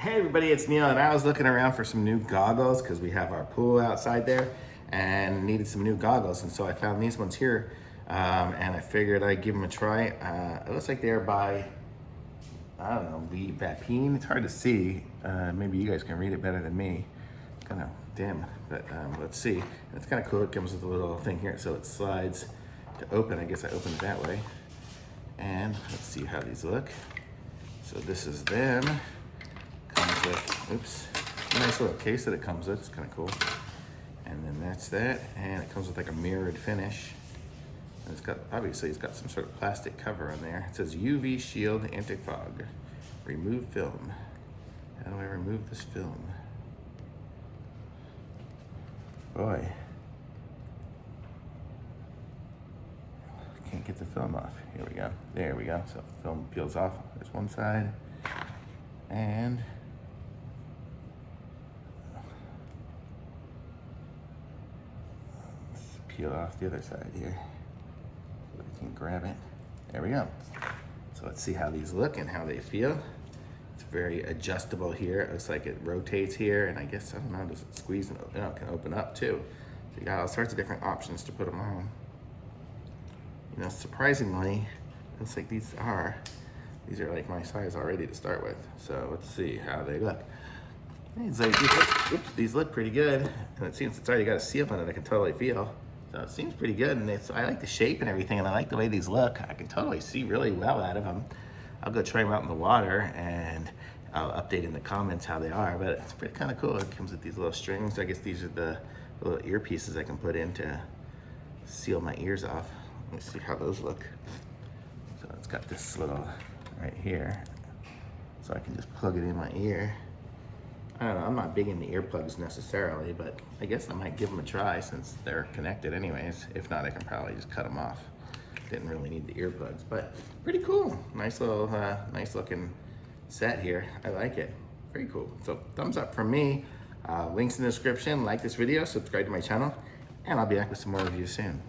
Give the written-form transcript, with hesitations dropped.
Hey everybody, it's Neil, and I was looking around for some new goggles because we have our pool outside there and needed some new goggles, and so I found these ones here, and I figured I'd give them a try. It looks like they're by, I don't know, YAPEEN. It's hard to see. Maybe you guys can read it better than me. It's kind of dim, but let's see. It's kind of cool. It comes with a little thing here, so it slides to open. I guess I opened it that way. And let's see how these look. So this is them. Comes with, oops, a nice little case that it comes with. It's kind of cool. And then that's that. And it comes with like a mirrored finish. And it's got, obviously it's got some sort of plastic cover on there. It says UV shield anti-fog. Remove film. How do I remove this film? Boy. Can't get the film off. Here we go. There we go. So the film peels off. There's one side. And let's peel off the other side here so we can grab it. There we go. So let's see how these look and how they feel. It's very adjustable here. It looks like it rotates here, and I guess, I don't know, does it squeeze and open? No, it can open up too. So you got all sorts of different options to put them on. You know, surprisingly, it looks like these are like my size already to start with. So let's see how they look. These look pretty good. And it seems it's already got a seal on it, I can totally feel. So it seems pretty good, and I like the shape and everything, and I like the way these look. I can totally see really well out of them. I'll go try them out in the water, and I'll update in the comments how they are, but it's pretty kind of cool. It comes with these little strings. I guess these are the little earpieces I can put in to seal my ears off. Let me see how those look. So it's got this little right here, so I can just plug it in my ear. I don't know, I'm not big into earplugs necessarily, but I guess I might give them a try since they're connected anyways. If not, I can probably just cut them off. Didn't really need the earplugs, but pretty cool. Nice little, nice looking set here. I like it, very cool. So thumbs up from me. Links in the description. Like this video, subscribe to my channel, and I'll be back with some more reviews soon.